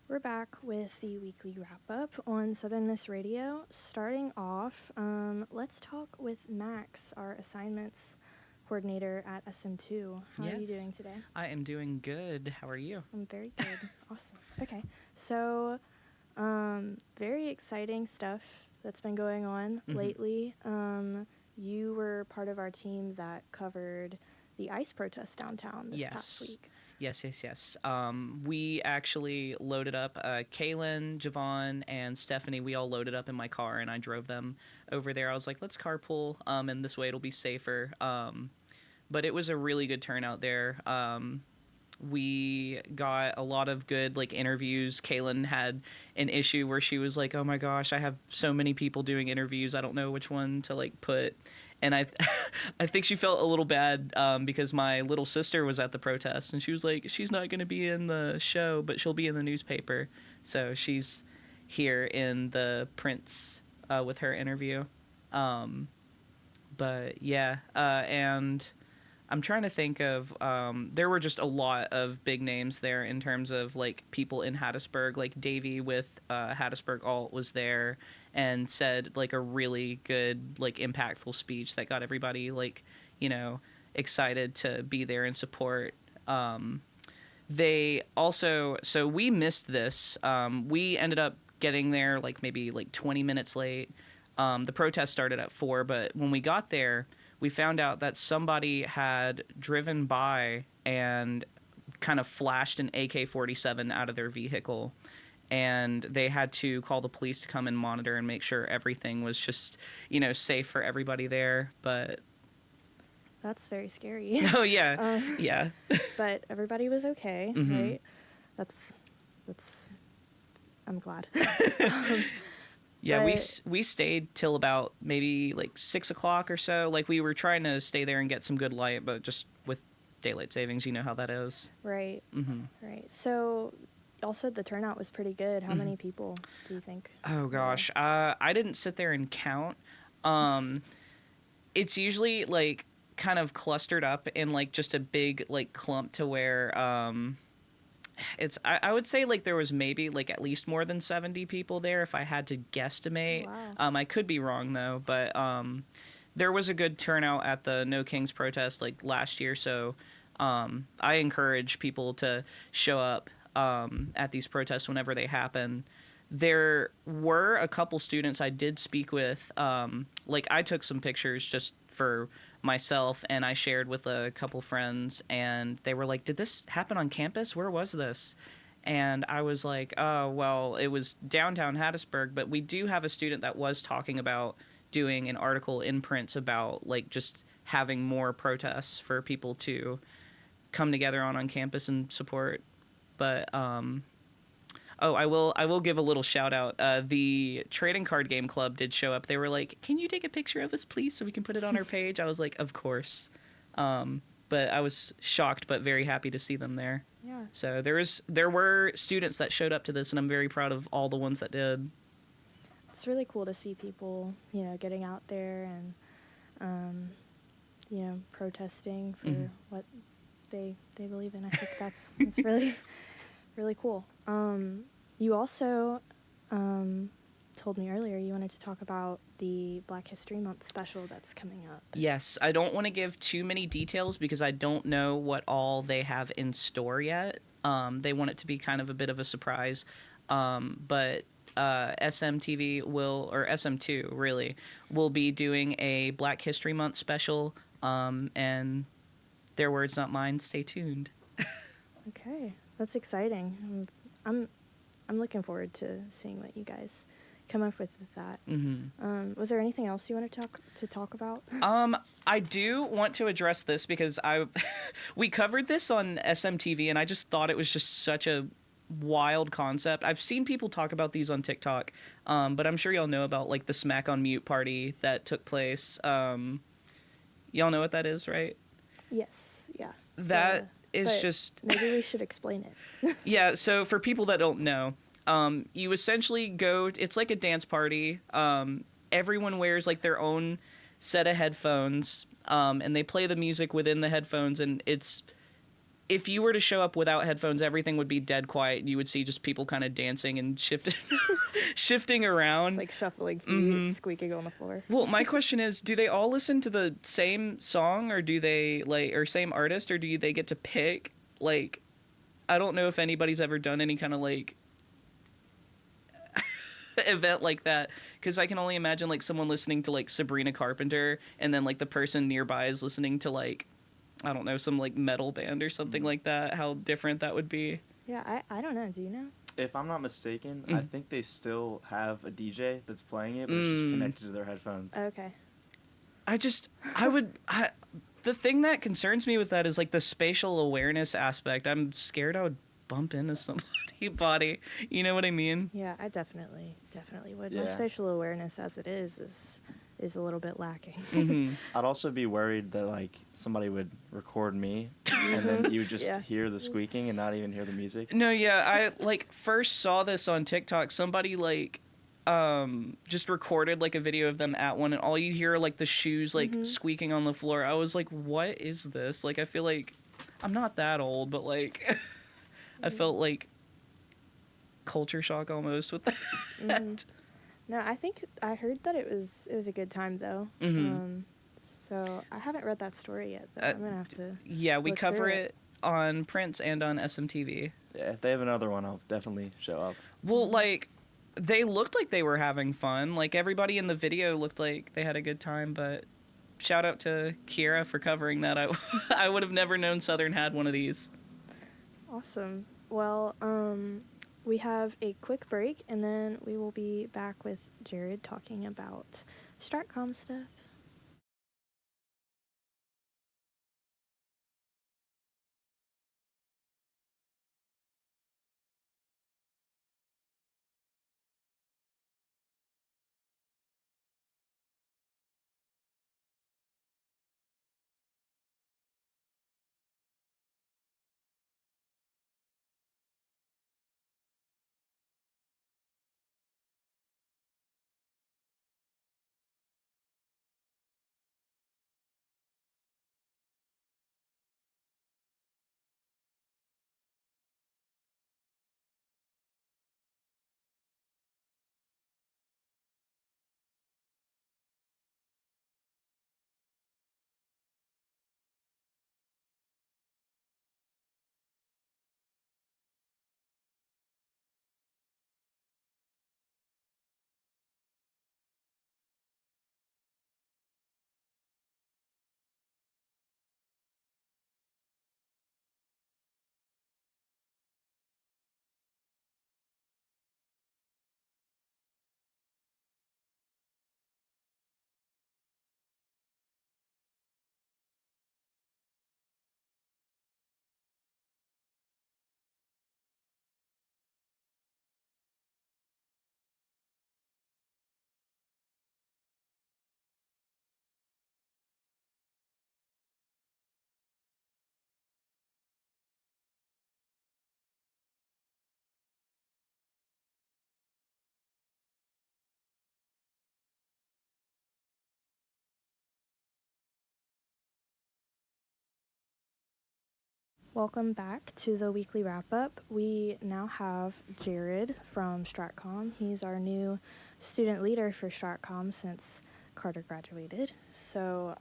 We're back with the weekly wrap up on Southern Miss Radio. Starting off, let's talk with Max, our assignments coordinator at SM2. How are you doing today? I am doing good. How are you? I'm very good. Awesome. Okay. So, very exciting stuff that's been going on lately. You were part of our team that covered the ICE protest downtown this past week. Yes. We actually loaded up Kaylin, Javon, and Stephanie. We all loaded up in my car, and I drove them over there. I was like, let's carpool, and this way it'll be safer. But it was a really good turnout there. We got a lot of good interviews. Kaylin had an issue where she was like, oh my gosh, I have so many people doing interviews. I don't know which one to put. And I think she felt a little bad because my little sister was at the protest, and she was like, she's not going to be in the show, but she'll be in the newspaper. So she's here in the prints with her interview. But yeah, and I'm trying to think of, there were just a lot of big names there in terms of people in Hattiesburg. Davey with Hattiesburg Alt was there and said a really good impactful speech that got everybody excited to be there and support. They also, so we missed this. We ended up getting there maybe 20 minutes late. The protest started at 4, but when we got there, we found out that somebody had driven by and kind of flashed an AK-47 out of their vehicle, and they had to call the police to come and monitor and make sure everything was just, safe for everybody there. But that's very scary. Oh yeah, yeah. But everybody was okay, right? That's. I'm glad. Yeah, we stayed till about maybe 6 o'clock or so. We were trying to stay there and get some good light, but just with daylight savings, you know how that is. Right. Right. So, also the turnout was pretty good. How many people do you think? Oh gosh, I didn't sit there and count. It's usually kind of clustered up in just a big clump to where it's I would say there was maybe at least more than 70 people there if I had to guesstimate. Wow. I could be wrong though, but there was a good turnout at the No Kings protest last year, so I encourage people to show up at these protests whenever they happen. There were a couple students I did speak with. I took some pictures just for myself, and I shared with a couple friends, and they were like, did this happen on campus? Where was this? And I was like, oh, well, it was downtown Hattiesburg, but we do have a student that was talking about doing an article in print about just having more protests for people to come together on campus and support. But I will give a little shout out. The trading card game club did show up. They were like, can you take a picture of us, please, so we can put it on our page? I was like, of course. But I was shocked but very happy to see them there. Yeah. So there were students that showed up to this, and I'm very proud of all the ones that did. It's really cool to see people, getting out there and, protesting for what they believe in. I think that's really, really cool. You also told me earlier you wanted to talk about the Black History Month special that's coming up. Yes, I don't want to give too many details because I don't know what all they have in store yet. They want it to be kind of a bit of a surprise, but SMTV or SM2 really, will be doing a Black History Month special, and their words, not mine. Stay tuned. Okay, that's exciting. I'm looking forward to seeing what you guys come up with that. Was there anything else you wanted to talk about? I do want to address this because we covered this on SMTV, and I just thought it was just such a wild concept. I've seen people talk about these on TikTok, but I'm sure y'all know about the Smack on Mute party that took place. Y'all know what that is, right? Yes. Yeah. That is just... Maybe we should explain it. Yeah, so for people that don't know, you essentially go... It's like a dance party. Everyone wears their own set of headphones, and they play the music within the headphones, and it's if you were to show up without headphones, everything would be dead quiet. And you would see just people kind of dancing and shifting around. It's like shuffling feet, squeaking on the floor. Well, my question is, do they all listen to the same song, or do they or same artist, or do they get to pick? Like, I don't know if anybody's ever done any kind of like event like that, because I can only imagine like someone listening to like Sabrina Carpenter, and then like the person nearby is listening to like, I don't know, some like metal band or something like that. How different that would be. Yeah, I don't know. Do you know? If I'm not mistaken, I think they still have a DJ that's playing it, but it's just connected to their headphones. Okay. The thing that concerns me with that is like the spatial awareness aspect. I'm scared I would bump into somebody's body. You know what I mean? Yeah, I definitely would. Yeah. My spatial awareness as it is a little bit lacking. I'd also be worried that like somebody would record me and then you would just hear the squeaking and not even hear the music. No, yeah, I like first saw this on TikTok. Somebody like just recorded like a video of them at one, and all you hear are like the shoes like squeaking on the floor. I was like, what is this? Like, I feel like I'm not that old, but like I felt like culture shock almost with that. No, I heard that it was a good time though. So I haven't read that story yet though. I'm gonna have to. Yeah, we look cover through it on Prince and on SM2 Yeah, if they have another one, I'll definitely show up. Well, like, they looked like they were having fun. Like, everybody in the video looked like they had a good time, but shout out to Kiera for covering that. I would have never known Southern had one of these. Awesome. Well, we have a quick break, and then we will be back with Jared talking about StratCom stuff. Welcome back to the weekly wrap up. We now have Jared from StratCom. He's our new student leader for StratCom since Carter graduated. So,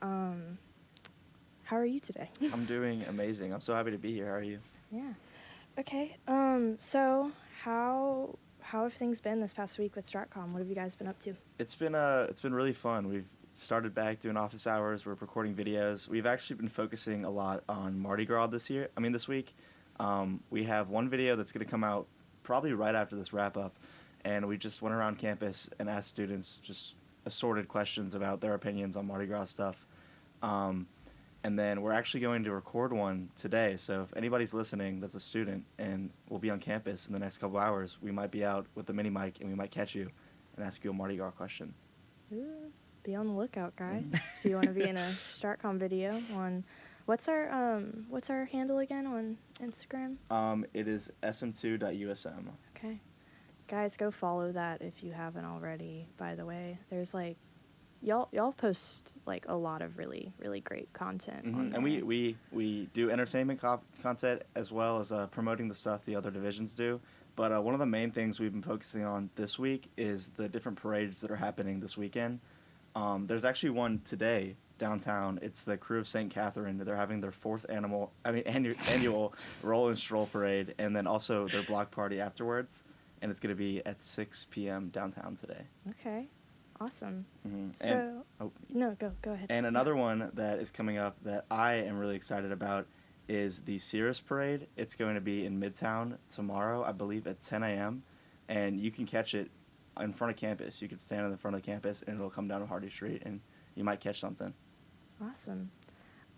how are you today? I'm doing amazing. I'm so happy to be here. How are you? Yeah. Okay. So how have things been this past week with StratCom? What have you guys been up to? It's been really fun. We've started back doing office hours. We're recording videos. We've actually been focusing a lot on Mardi Gras this week. We have one video that's going to come out probably right after this wrap up, and we just went around campus and asked students just assorted questions about their opinions on Mardi Gras stuff. And then we're actually going to record one today. So if anybody's listening that's a student and will be on campus in the next couple hours, we might be out with the mini mic and we might catch you and ask you a Mardi Gras question. Ooh, be on the lookout, guys. If you want to be in a StratCom video on what's our handle again on Instagram? It is SM2.USM. Okay. Guys, go follow that if you haven't already, by the way. There's like y'all post like a lot of really really great content on there. And we do entertainment content as well as promoting the stuff the other divisions do. But one of the main things we've been focusing on this week is the different parades that are happening this weekend. There's actually one today downtown. It's the Crew of St. Catherine. They're having their annual roll and stroll parade, and then also their block party afterwards. And it's going to be at 6 p.m. downtown today. Okay, awesome. Mm-hmm. No, go ahead. And another one that is coming up that I am really excited about is the Cirrus Parade. It's going to be in Midtown tomorrow, I believe, at 10 a.m. And you can catch it in front of campus. You can stand in the front of the campus, and it'll come down to Hardy Street, and you might catch something. Awesome.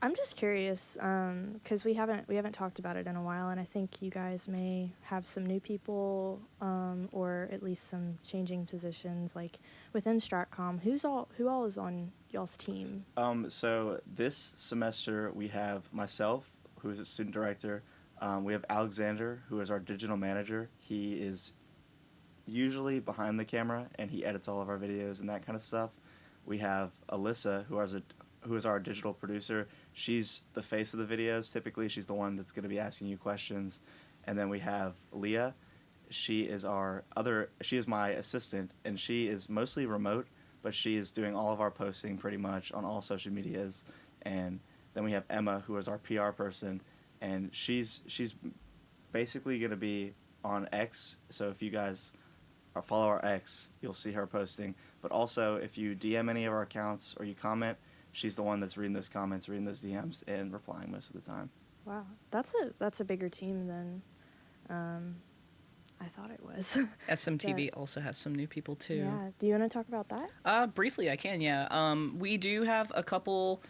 I'm just curious, because we haven't talked about it in a while, and I think you guys may have some new people, or at least some changing positions, like within Stratcom. Who all is on y'all's team? So this semester we have myself, who is a student director. We have Alexander, who is our digital manager. He is usually behind the camera, and he edits all of our videos and that kind of stuff. We have Alyssa, who is our digital producer. She's the face of the videos. Typically, she's the one that's going to be asking you questions. And then we have Leah. She is my assistant, and she is mostly remote, but she is doing all of our posting pretty much on all social medias. And then we have Emma, who is our PR person, and she's basically going to be on X. So if you guys follow our X, you'll see her posting. But also, if you DM any of our accounts or you comment, she's the one that's reading those comments, reading those DMs, and replying most of the time. Wow, that's a bigger team than I thought it was. SMTV also has some new people too. Yeah, do you want to talk about that? Briefly, I can. Yeah. We do have a couple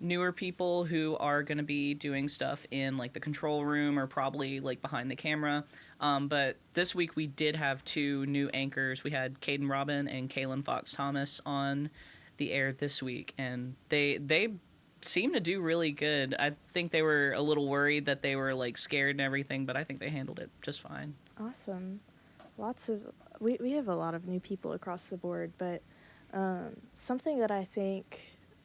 newer people who are going to be doing stuff in like the control room or probably like behind the camera. But this week we did have two new anchors. We had Caden Robin and Kaylin Fox Thomas on the air this week, and they seem to do really good. I think they were a little worried that they were like scared and everything, but I think they handled it just fine. Awesome. We have a lot of new people across the board, but something that I think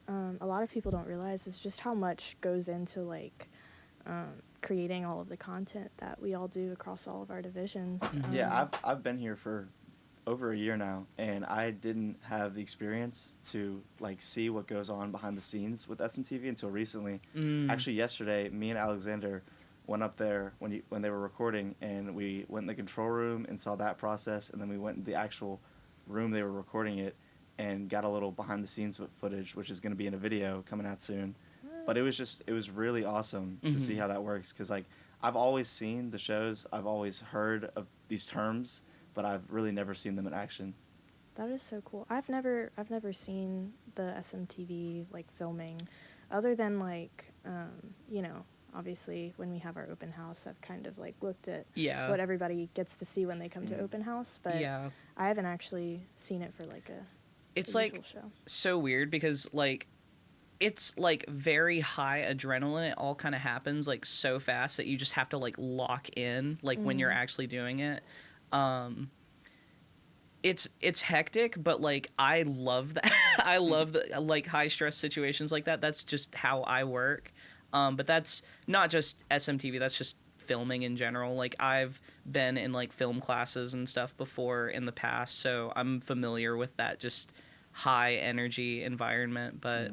a lot of people don't realize is just how much goes into like creating all of the content that we all do across all of our divisions. Yeah, I've been here for over a year now, and I didn't have the experience to like see what goes on behind the scenes with SMTV until recently. Actually, yesterday, me and Alexander went up there when they were recording, and we went in the control room and saw that process, and then we went in the actual room they were recording it and got a little behind the scenes footage, which is going to be in a video coming out soon. But it was really awesome to see how that works, because like I've always seen the shows, I've always heard of these terms, but I've really never seen them in action. That is so cool. I've never seen the SMTV like filming, other than like obviously when we have our open house, I've kind of like looked at what everybody gets to see when they come to open house, but I haven't actually seen it for like it's like show. So weird because like it's like very high adrenaline. It all kind of happens like so fast that you just have to like lock in like when you're actually doing it. It's hectic, but like I love that. I love the like high stress situations like that. That's just how I work. But that's not just SMTV, that's just filming in general. Like I've been in like film classes and stuff before in the past, so I'm familiar with that just high energy environment. But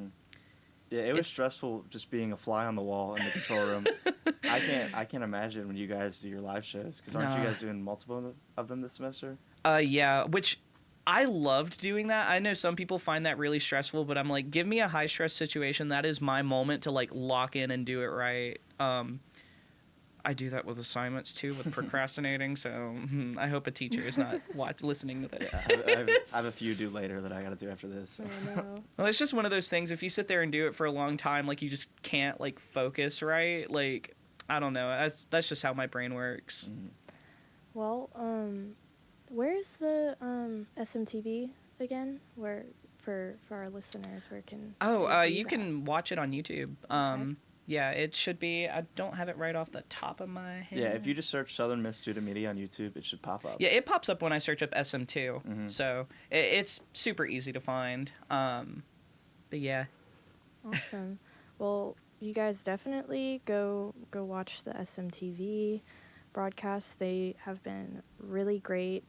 yeah, it was stressful just being a fly on the wall in the control room. I can't imagine when you guys do your live shows, because aren't you guys doing multiple of them this semester? Yeah, which I loved doing that. I know some people find that really stressful, but I'm like, give me a high stress situation. That is my moment to like lock in and do it right. I do that with assignments too, with procrastinating. So I hope a teacher is not listening to this. Yeah, I have a few due later that I got to do after this. So. Oh, no. Well, it's just one of those things. If you sit there and do it for a long time, like you just can't like focus right. Like I don't know. That's just how my brain works. Well, where's the SMTV again? Where for our listeners, where can you can watch it on YouTube. Okay. Yeah, it should be. I don't have it right off the top of my head. Yeah, if you just search Southern Miss Student Media on YouTube, it should pop up. Yeah, it pops up when I search up SM2. Mm-hmm. So it's super easy to find. But yeah. Awesome. Well, you guys definitely go watch the SMTV broadcasts. They have been really great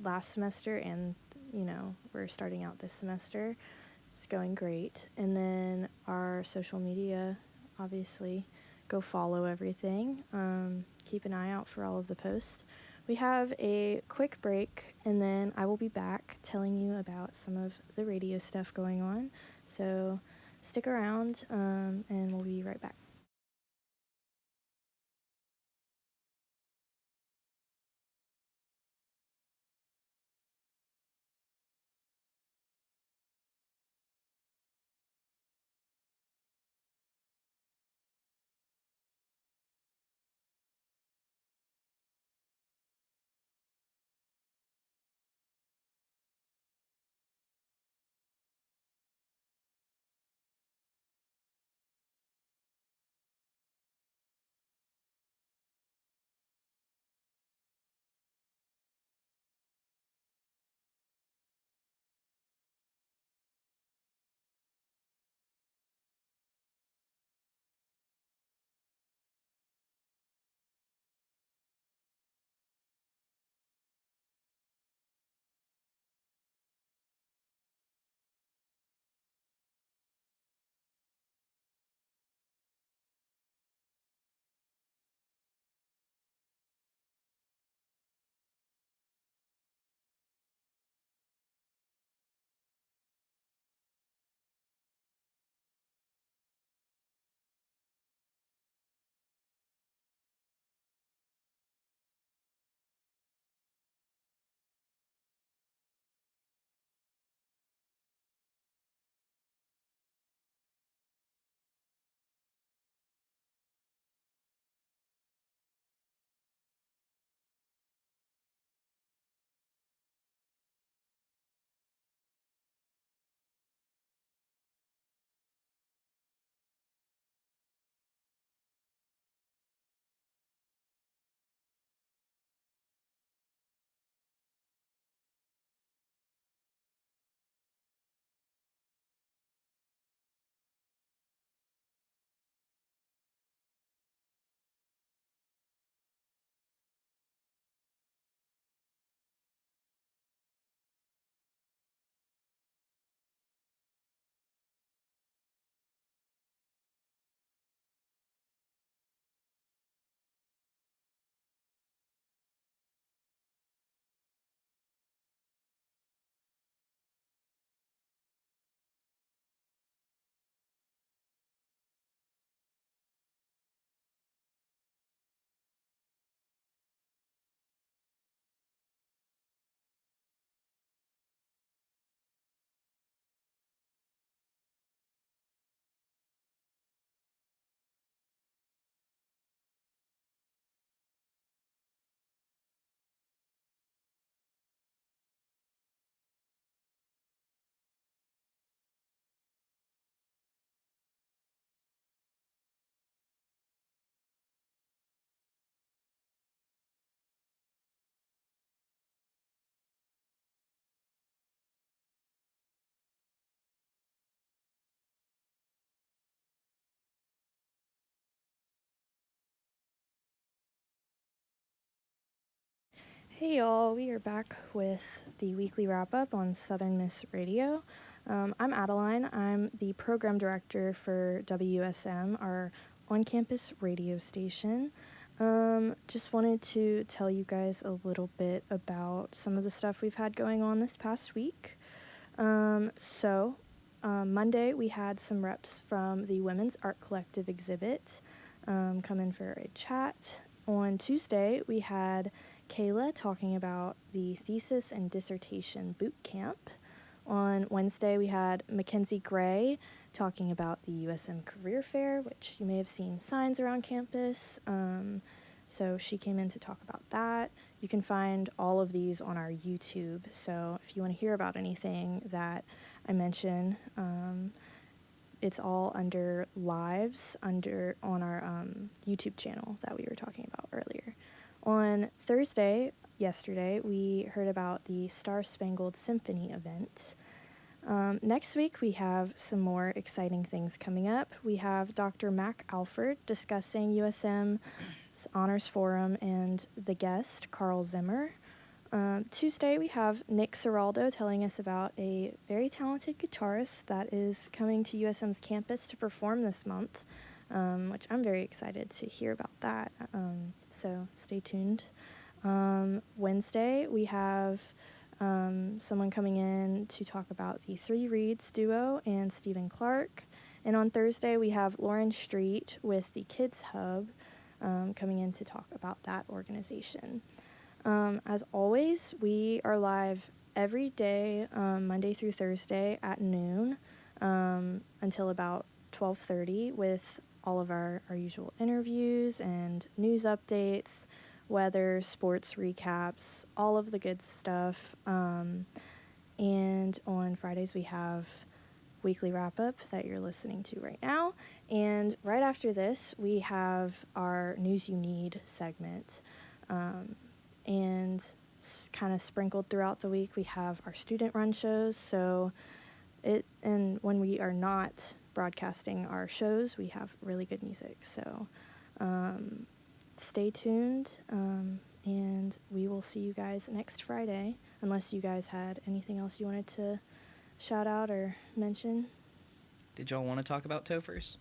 last semester, and we're starting out this semester. It's going great. And then our social media, obviously, go follow everything. Keep an eye out for all of the posts. We have a quick break, and then I will be back telling you about some of the radio stuff going on. So stick around, and we'll be right back. Hey y'all, we are back with the weekly wrap up on Southern Miss Radio. I'm Adeline. I'm the program director for WSM, our on-campus radio station. Just wanted to tell you guys a little bit about some of the stuff we've had going on this past week. Monday we had some reps from the Women's Art Collective exhibit come in for a chat. On Tuesday we had Kayla talking about the thesis and dissertation boot camp. On Wednesday, we had Mackenzie Gray talking about the USM Career Fair, which you may have seen signs around campus. So she came in to talk about that. You can find all of these on our YouTube. So if you want to hear about anything that I mention, it's all under lives on our YouTube channel that we were talking about earlier. On Thursday, yesterday, we heard about the Star Spangled Symphony event. Next week, we have some more exciting things coming up. We have Dr. Mac Alford discussing USM's Honors Forum and the guest, Carl Zimmer. Tuesday, we have Nick Seraldo telling us about a very talented guitarist that is coming to USM's campus to perform this month, which I'm very excited to hear about that. So stay tuned. Wednesday, we have someone coming in to talk about the Three Reeds duo and Stephen Clark. And on Thursday, we have Lauren Street with the Kids Hub coming in to talk about that organization. As always, we are live every day, Monday through Thursday at noon until about 12:30 with all of our usual interviews and news updates, weather, sports recaps, all of the good stuff. And on Fridays, we have Weekly Wrap Up that you're listening to right now. And right after this, we have our News You Need segment. And kind of sprinkled throughout the week, we have our student run shows. And when we are not broadcasting our shows, we have really good music. So stay tuned, and we will see you guys next Friday, unless you guys had anything else you wanted to shout out or mention. Did y'all want to talk about Tophers?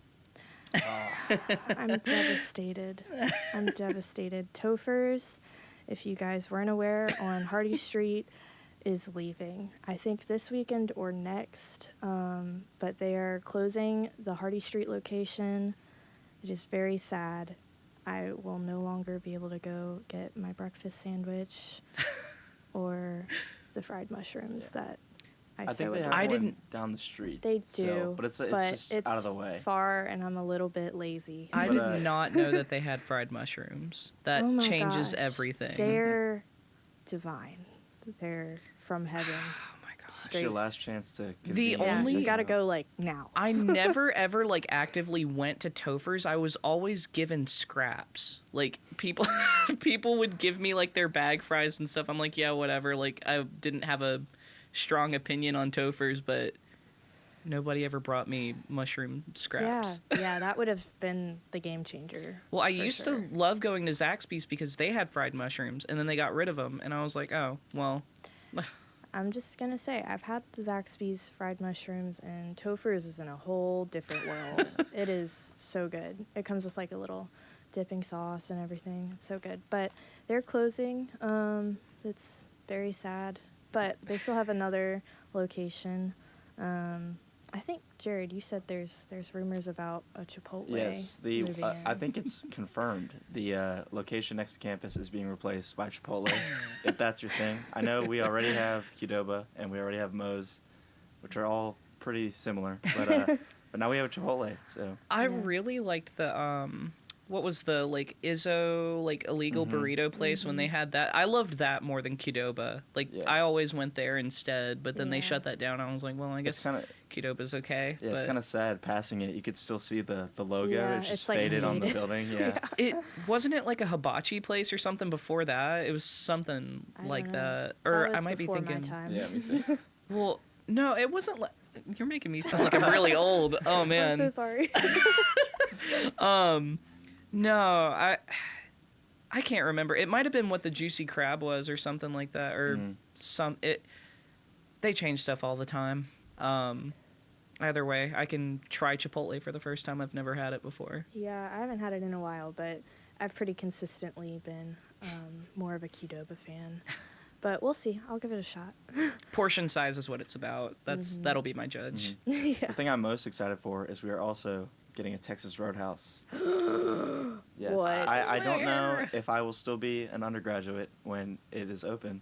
I'm devastated. Tophers, if you guys weren't aware, on Hardy Street is leaving. I think this weekend or next, but they are closing the Hardy Street location. It is very sad. I will no longer be able to go get my breakfast sandwich or the fried mushrooms that I think so they adore. have one down the street. They do, but it's just out of the way. Far, and I'm a little bit lazy. I did not know that they had fried mushrooms. That Oh my changes gosh. everything. They're divine. They're from heaven. Oh my gosh. It's your last chance to. The Yeah, only- you gotta go like now. I never ever like actively went to Tophers. I was always given scraps. Like people would give me like their bag fries and stuff. I'm like, yeah, whatever. Like I didn't have a strong opinion on Tophers, but nobody ever brought me mushroom scraps. Yeah, that would have been the game changer. Well, I for used sure. to love going to Zaxby's because they had fried mushrooms, and then they got rid of them, and I was like, oh, well. I'm just gonna say, I've had the Zaxby's fried mushrooms, and Tophers is in a whole different world. It is so good. It comes with like a little dipping sauce and everything. It's so good. But they're closing. It's very sad. But they still have another location. I think, Jared, you said there's rumors about a Chipotle. Yes, moving in. I think it's confirmed. The location next to campus is being replaced by Chipotle, if that's your thing. I know we already have Qdoba and we already have Moe's, which are all pretty similar, but now we have a Chipotle. So I Yeah. really liked the what was the like Izzo like illegal burrito place when they had that. I loved that more than Qdoba. Like Yeah. I always went there instead, but then they Yeah. shut that down. I was like, well, I guess it's kind of Qdoba's okay. yeah, but it's kind of sad passing it. You could still see the logo. Yeah, it's just it's, like, faded on the faded. building. Yeah. it wasn't it like a hibachi place or something before that. It was something I don't like know. that. That Or I was might be before my thinking. time. Yeah, me too. Well, no, it wasn't. You're making me sound like I'm really old. Oh man. I'm so sorry. No, I can't remember. It might have been what the Juicy Crab was or something like that, or They change stuff all the time. Either way, I can try Chipotle for the first time. I've never had it before. Yeah, I haven't had it in a while, but I've pretty consistently been more of a Qdoba fan. But we'll see. I'll give it a shot. Portion size is what it's about. That'll be my judge. Yeah. The thing I'm most excited for is we are also getting a Texas Roadhouse. Yes. What? I don't know if I will still be an undergraduate when it is open,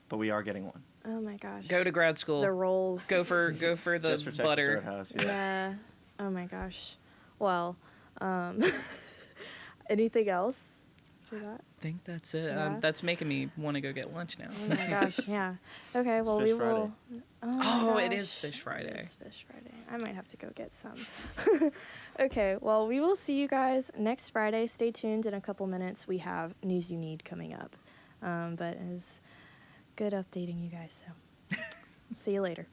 but we are getting one. Oh my gosh. Go to grad school. the rolls. Go for the Just for Texas butter. Roadhouse, yeah. Yeah. Oh my gosh. Well, anything else? after that? I think that's it. Yeah. That's making me want to go get lunch now. Oh my gosh, yeah. Okay, It's well, Fish we Friday. will. Oh, Oh, my it gosh. is Fish Friday. It is Fish Friday. I might have to go get some. Okay, well, we will see you guys next Friday. Stay tuned. In a couple minutes, we have News You Need coming up. But it's good updating you guys, so see you later.